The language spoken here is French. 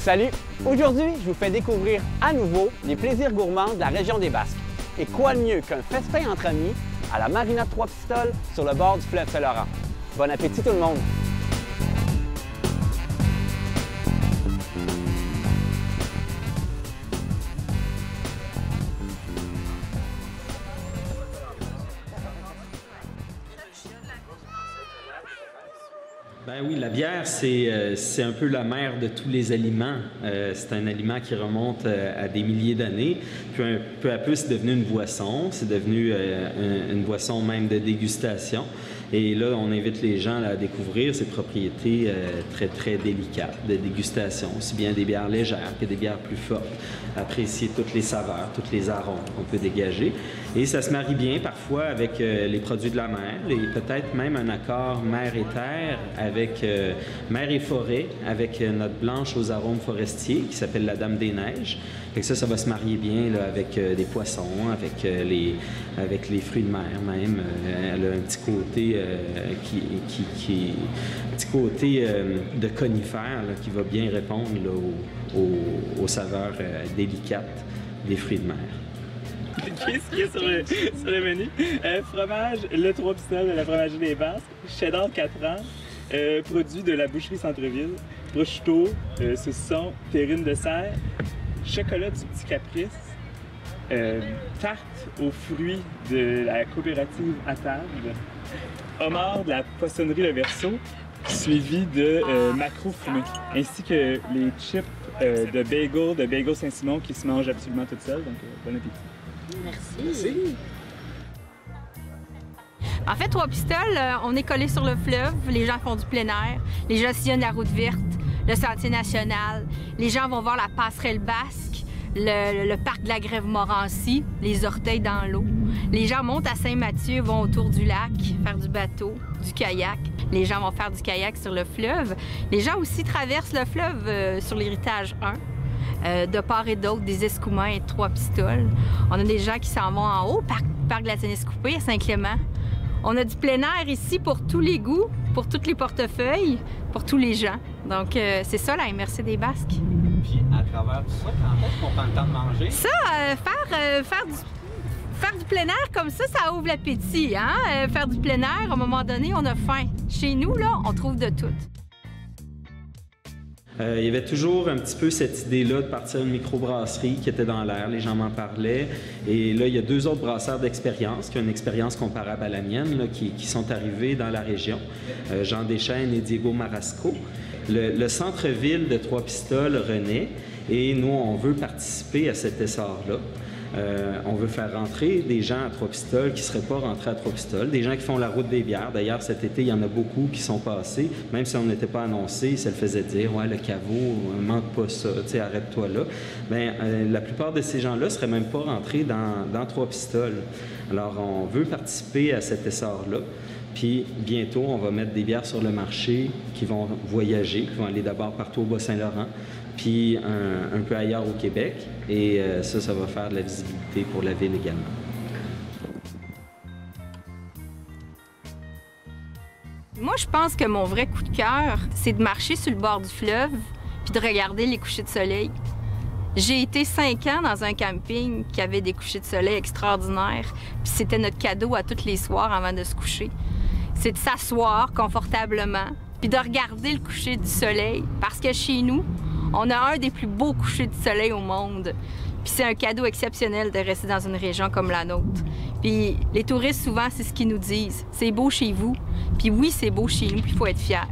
Salut! Aujourd'hui, je vous fais découvrir à nouveau les plaisirs gourmands de la région des Basques. Et quoi de mieux qu'un festin entre amis à la Marina de Trois-Pistoles sur le bord du fleuve Saint-Laurent. Bon appétit tout le monde! Ben oui, la bière, c'est un peu la mère de tous les aliments. C'est un aliment qui remonte à des milliers d'années. Puis peu à peu, c'est devenu une boisson. C'est devenu une boisson même de dégustation. Et là, on invite les gens à découvrir ses propriétés très, très délicates de dégustation, aussi bien des bières légères que des bières plus fortes. Apprécier toutes les saveurs, tous les arômes qu'on peut dégager. Et ça se marie bien parfois avec les produits de la mer et peut-être même un accord mer et terre avec mer et forêt, avec notre blanche aux arômes forestiers qui s'appelle la Dame des Neiges. Fait que ça va se marier bien là, avec des poissons, avec les fruits de mer même. Elle a un petit côté petit côté de conifère là, qui va bien répondre là, aux saveurs délicates des fruits de mer. Qu'est-ce qu'il y a sur le menu? Fromage, le Trois-Pistoles de la fromagerie des Basques, cheddar 4 ans, produit de la boucherie Centre-Ville, prosciutto, saucisson, terrine de serre, chocolat du Petit Caprice, tarte aux fruits de la coopérative à table, homard de la poissonnerie Le Verseau, suivi de maquereaux fumés, ainsi que les chips de bagel Saint-Simon qui se mangent absolument toutes seules. Donc, bon appétit. Merci. En fait, Trois-Pistoles, on est collé sur le fleuve, les gens font du plein air, les gens sillonnent la route verte, le sentier national, les gens vont voir la passerelle basque, le parc de la Grève-Morancy, les orteils dans l'eau. Les gens montent à Saint-Mathieu, vont autour du lac, faire du bateau, du kayak. Les gens vont faire du kayak sur le fleuve. Les gens aussi traversent le fleuve sur l'héritage 1. De part et d'autre, des Escoumins et de Trois-Pistoles. On a des gens qui s'en vont en haut, parc de la Téniscoupée à Saint-Clément. On a du plein air ici pour tous les goûts, pour tous les portefeuilles, pour tous les gens. Donc, c'est ça la MRC des Basques. Puis, à travers tout ça, quand est-ce qu'on prend le temps de manger? Ça, faire du plein air comme ça ouvre l'appétit. Hein? Faire du plein air, à un moment donné, on a faim. Chez nous, là, on trouve de tout. Il y avait toujours un petit peu cette idée-là de partir une microbrasserie qui était dans l'air, les gens m'en parlaient. Et là, il y a 2 autres brasseurs d'expérience qui ont une expérience comparable à la mienne, là, qui sont arrivés dans la région, Jean Deschênes et Diego Marasco. Le centre-ville de Trois-Pistoles renaît et nous, on veut participer à cet essor-là. On veut faire rentrer des gens à Trois-Pistoles qui ne seraient pas rentrés à Trois-Pistoles, des gens qui font la route des bières. D'ailleurs, cet été, il y en a beaucoup qui sont passés, même si on n'était pas annoncé, ça le faisait dire « Ouais, le caveau, manque pas ça, tu sais, arrête-toi là ». Bien, la plupart de ces gens-là ne seraient même pas rentrés dans Trois-Pistoles. Alors, on veut participer à cet essor-là. Puis bientôt, on va mettre des bières sur le marché qui vont voyager, qui vont aller d'abord partout au Bas-Saint-Laurent, puis un peu ailleurs au Québec. Et ça va faire de la visibilité pour la ville également. Moi, je pense que mon vrai coup de cœur, c'est de marcher sur le bord du fleuve puis de regarder les couchers de soleil. J'ai été 5 ans dans un camping qui avait des couchers de soleil extraordinaires, puis c'était notre cadeau à tous les soirs avant de se coucher. C'est de s'asseoir confortablement, puis de regarder le coucher du soleil, parce que chez nous, on a un des plus beaux couchers de soleil au monde. Puis c'est un cadeau exceptionnel de rester dans une région comme la nôtre. Puis les touristes, souvent, c'est ce qu'ils nous disent. C'est beau chez vous. Puis oui, c'est beau chez nous, puis il faut être fier.